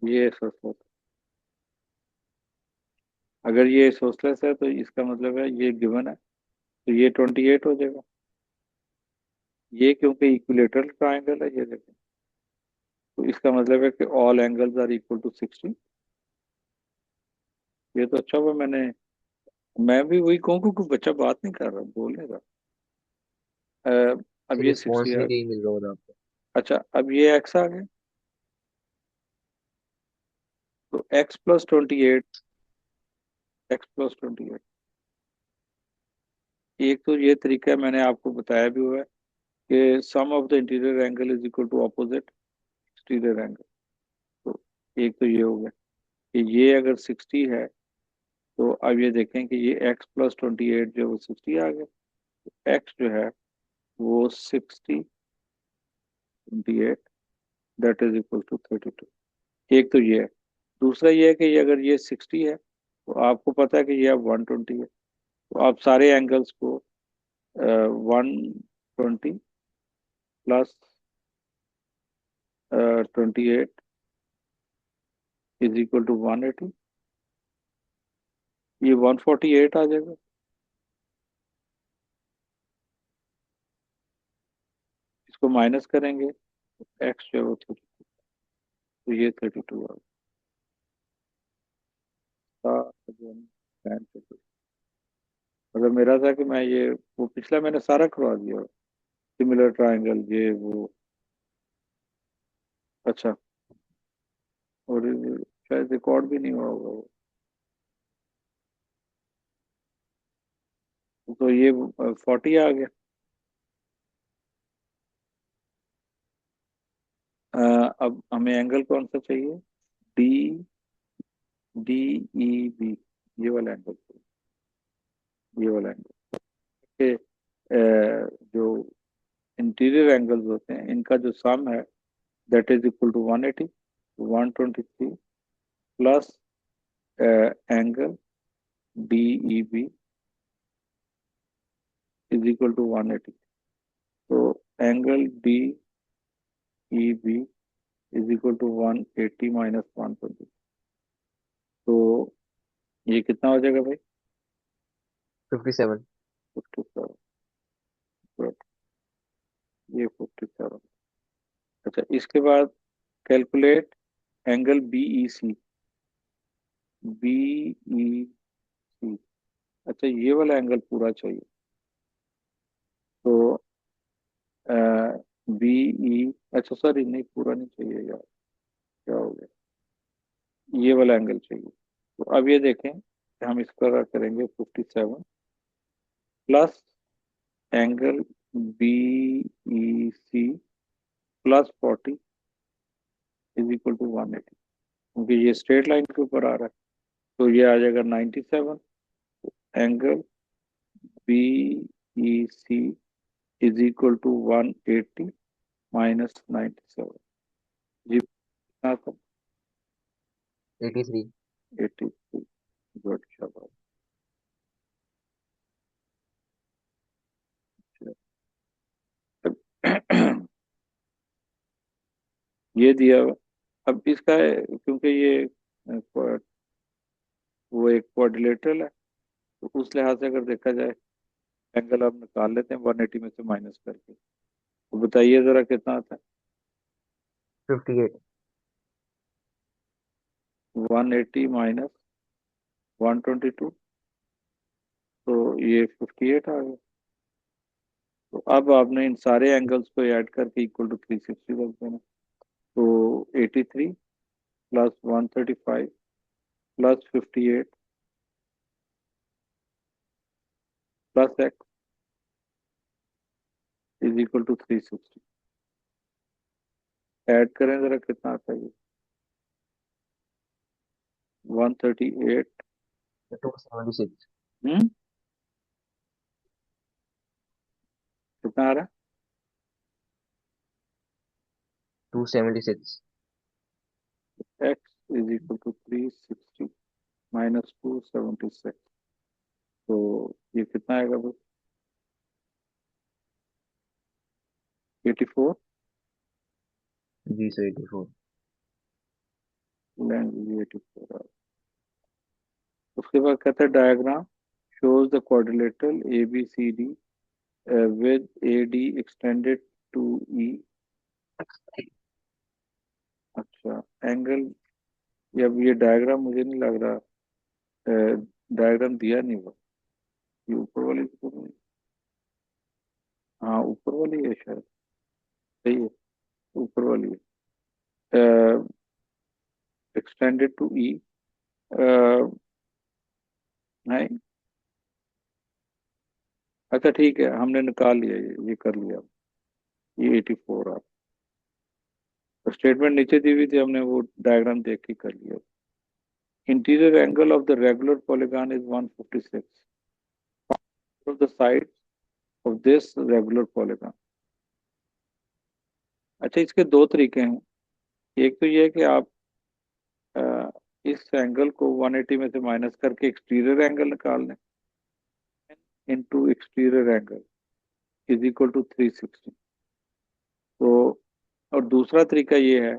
ये सोचलेस। अगर ये सोचलेस है तो इसका मतलब है ये गिवन है, तो ये 28 हो जाएगा। ये क्योंकि इक्विलेटरल ट्राइंगल है, ये देखो, तो इसका मतलब है कि all angles are equal to 60। ये तो अच्छा हुआ मैं भी वही कहूँ, क्योंकि बच्चा बात नहीं कर रहा, बोल नहीं रहा। अब ये 60 रिस्पॉन्स आ नहीं गया। कहीं मिल रहा होता आपको। अच्छा, अब ये एक्स आ गया, तो x+28, x+28। एक तो ये तरीका है, मैंने आपको बताया भी हुआ है कि sum of the interior angle is equal to opposite exterior angle. तो एक तो ये हो गया कि ये अगर 60 है, तो अब ये देखें कि ये x+28 जो वो 60 आ गया, x जो है वो 60 × 28, दैट इज इक्वल टू 32। एक तो ये है। दूसरा ये है कि अगर ये 60 है, तो आपको पता है कि ये अब 120 है, तो आप सारे एंगल्स को 120 प्लस 28 इज इक्वल टू 180, ये 148 आ जाएगा। इसको माइनस करेंगे, एक्स जो है वो 32, तो ये 32 आ गया। मतलब मेरा था कि मैं ये वो पिछला मैंने सारा करवा दिया, सिमिलर ट्रायंगल ये वो। अच्छा, और ये शायद रिकॉर्ड भी नहीं हुआ होगा वो। तो ये 40 आ गया। अब हमें एंगल कौन सा चाहिए? डी, DEB, ये वाला एंगल चाहिए, ये वाला एंगल के जो इंटीरियर एंगल्स होते हैं इनका जो सम है that is equal to 180, 123 plus angle DEB is equal to 180। तो angle DEB is equal to 180 minus 120। तो ये कितना हो जाएगा भाई? 57। 57। ये 57। अच्छा, इसके बाद कैलकुलेट एंगल BEC। BEC, अच्छा ये वाला एंगल पूरा चाहिए। तो BE, अच्छा सॉरी, नहीं पूरा नहीं चाहिए यार, क्या हो गया, ये वाला एंगल चाहिए। तो अब ये देखें कि हम इसका करेंगे 57 plus angle BEC plus 40 is equal to 180, क्योंकि ये स्ट्रेट लाइन के ऊपर आ रहा है, तो ये आ जाएगा 97। Angle BEC is equal to 180 minus 97। जी कितना था? 83। 83। गुड, शाबाश। ये दिया हुआ। अब इसका क्योंकि ये वो एक क्वाड्रिलेटरल है, तो उस लिहाज से अगर देखा जाए, एंगल आप निकाल लेते हैं 180 में से माइनस करके, तो बताइए जरा कितना आता 58। है? 180 माइनस 122, तो ये 58 आ गया। तो अब आपने इन सारे एंगल्स को ऐड करके इक्वल टू 360 रख देना। तो 83 plus 135 plus 58 plus x is equal to 360। Add करें जरा कितना आता है ये? 138। 276। हम्म, कितना आ रहा 276। है? X is equal to 360 minus 276, तो ये कितना आएगा भाई? 84। जी सर, 84। लेंथ भी 84 आ। उसके बाद कहता है diagram shows the quadrilateral ABCD with AD extended to E। अच्छा एंगल, अब ये डायग्राम मुझे नहीं लग रहा, डायग्राम दिया नहीं हुआ। ये ऊपर वाली तो नहीं, हाँ ऊपर वाली है शायद, सही है ऊपर वाली है, एक्सटेंडेड टू ई, नहीं। अच्छा ठीक है, हमने निकाल लिया, ये कर लिया, ये 84 आ। तो स्टेटमेंट नीचे दी हुई थी, हमने वो डायग्राम देख के कर लिया। Interior angle of the regular polygon is 156 of the sides of this regular polygon। अच्छा इसके दो तरीके हैं। एक तो ये है कि आप अ, इस एंगल को 180 में से माइनस करके एक्सटीरियर एंगल निकाल लें, into exterior angle is equal to 360। तो और दूसरा तरीका ये है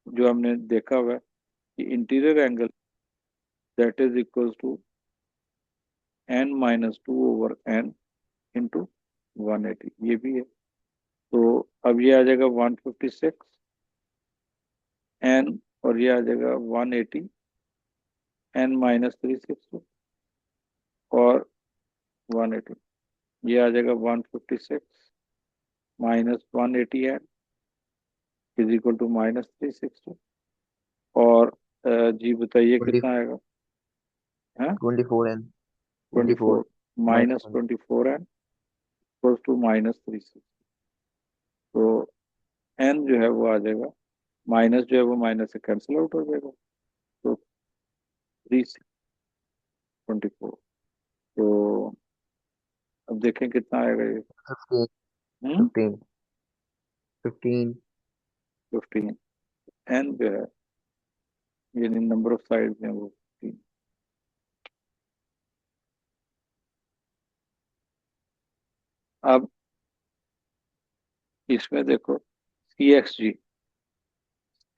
जो हमने देखा हुआ है कि interior angle that is equal to n-2/n into 180, ये भी है। तो अब ये आ जाएगा 156 n, और ये आ जाएगा 180 n-360 और 180, ये आ जाएगा 156 minus 180 n is equal to -360। और जी बताइए 20 कितना आएगा, है 24 and 24 24 minus -1। 24n equals to -360। तो n जो है वो आ जाएगा, माइनस जो है वो माइनस से कैंसिल आउट हो जाएगा, तो 324। तो अब देखें कितना आएगा ये, 58 हम्म 15 15 15। n जो है यानी नंबर ऑफ साइड्स हैं वो 15। अब इसमें देखो C X G,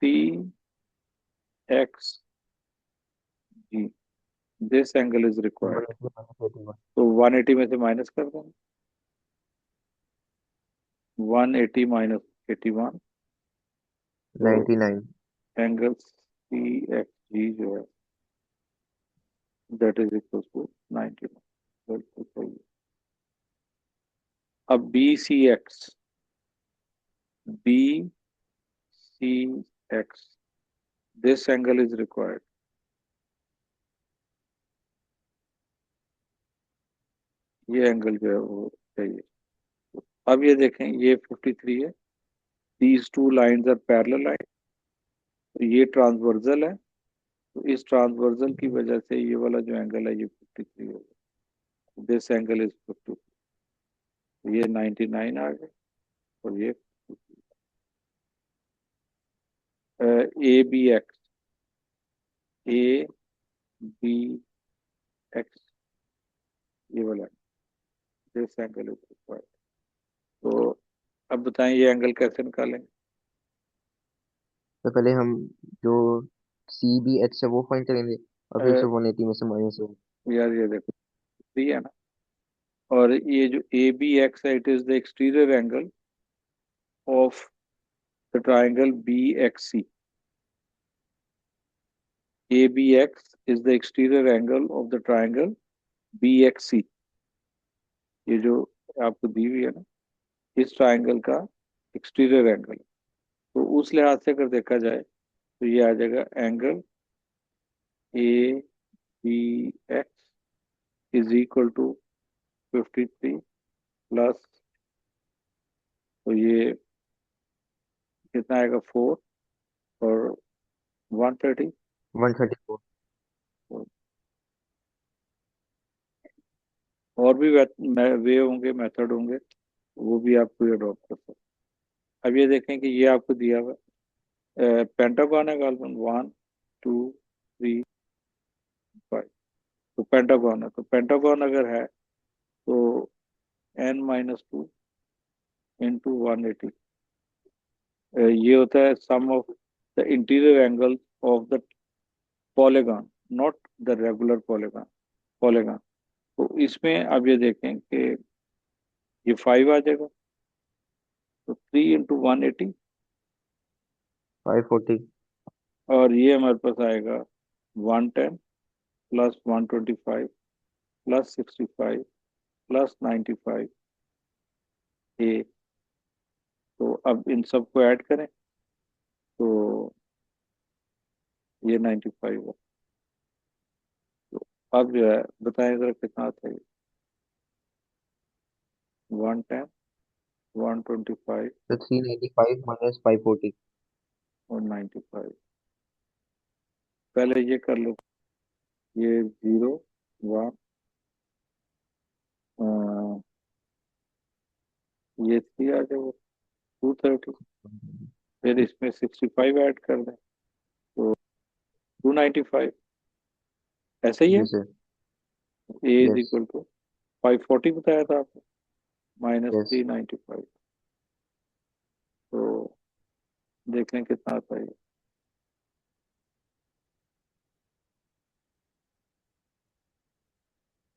C X G, this angle is required. 180 तो 180 में से माइनस कर देंगे, 180 माइनस 81, तो 99 एंगल सी एक्स जी जो है दैट इज इक्वल टू 99, बिल्कुल सही है। अब B C X this angle is required, ये एंगल जो है वो चाहिए। अब ये देखें ये 53 है, these two lines are parallel line, तो ये ट्रांसवर्जल है, तो इस ट्रांसवर्जल की वजह से ये वाला जो एंगल है ये 53 होगा, दिस एंगल इज 50, ये 99 आ गया, और ये A B X, A B X, ये वाला दिस एंगल इज रिक्वायर्ड। तो अब बताएं ये एंगल कैसे निकालेंगे। तो पहले हम जो सी बी एच है वो फाइंड करेंगे और फिर अ, से 180 में से माइनस हो। यार ये देखो, सी है ना, और ये जो ए बी एक्स है it is the exterior angle of the triangle B X C. ABX is the exterior angle of the triangle BXC। ये जो आपको दी हुई है ना, इस ट्राइंगल का एक्सटीरियर एंगल, तो उस लिहाज से अगर देखा जाए तो ये आ जाएगा angle ABX is equal to 53 plus, तो ये कितना आएगा 4 और 130। 134। और भी वे होंगे, मेथड होंगे, वो भी आप कोई अडॉप्ट कर सकते हैं। अब ये देखें कि ये आपको दिया हुआ पेंटागन है गालमन 1 2 3 5, तो पेंटागन है, तो पेंटागन अगर है तो n-2 इंटू 180, ये होता है sum of the interior angle of the polygon, not the regular polygon, polygon. तो इसमें अब ये देखें कि ये 5 आ जाएगा, तो 3 × 180, 540। और ये हमारे पास आएगा 110 प्लस 125 प्लस 65 प्लस 95 ए। तो अब इन सबको ऐड करें तो ये 95 है। तो अब जो है बताएं जरा कितना आता है। 110, 125 तो 395 माइनस 540। और 95। पहले ये कर लो, ये 0 1, ये 3 आ जाएगा, 230। फिर इसमें 65 ऐड कर दें तो 295। ऐसे ही है। जी sir. A is yes. Equal to 540 बताया था आपने, माइनस यस। 395। तो देख लें कितना आता है।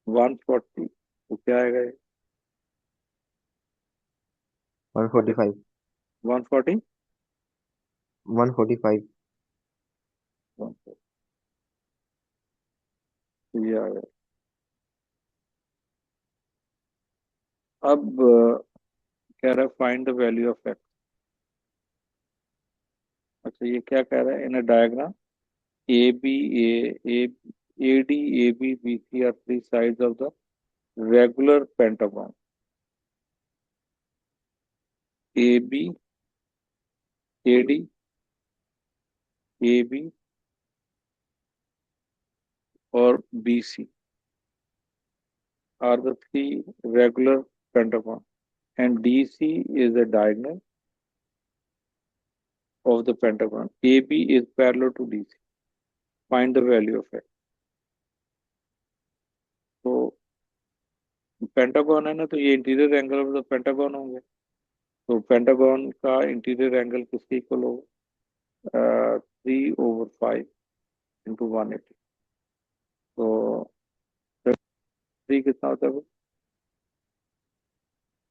140, तो क्या आएगा ये? 145। 140, 145। ये आ गया। अब कह रहा है find the value of X. अच्छा, ये क्या कह रहा है? In a diagram A B, A A D, A B, B C are three sides of the regular pentagon. A B, A D, A B और B C are the three regular pentagon, and DC is the diagonal of the pentagon. AB is parallel to DC. Find the value of x. तो pentagon है ना, तो ये interior angle of the pentagon होंगे। तो pentagon का interior angle किसके equal होगा? 3/5 × 180। तो 3 कितना होता है?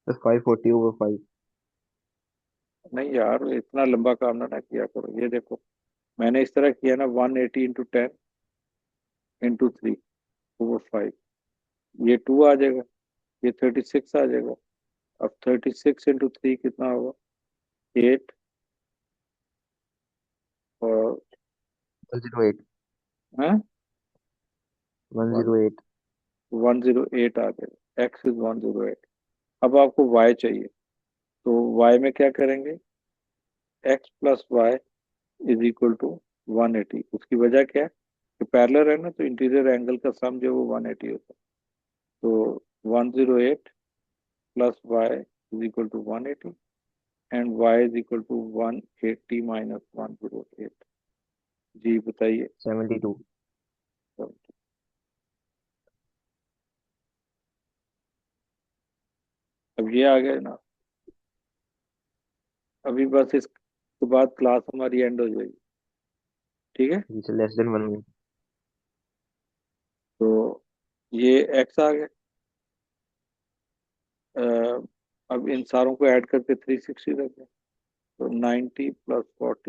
तो 540/5। नहीं यार, इतना लंबा काम ना किया करो। ये देखो, मैंने इस तरह किया ना, 180 × 10 × 3/5, ये 2 आ जाएगा, ये 36 आ जाएगा। अब 36 × 3 कितना होगा? 8, और 108। है वन 108। 108 आ जाएगा। X is 108। अब आपको वाई चाहिए, तो वाई में क्या करेंगे? X plus Y is equal to 180। उसकी वजह क्या है कि पैरेलल है ना, तो इंटीरियर एंगल का सम जो है वो 180 होता है। तो 108 plus Y is equal to 180, and Y is equal to 180 minus 108। जी बताइए। 72। अब ये आ गया ना, अभी बस इसके बाद क्लास हमारी एंड हो जाएगी। ठीक है। जी सर, लेस देन 1 मिनट। तो ये एक्स आ गया। अब इन सारों को ऐड करके 360 रखें, तो 90 प्लस 40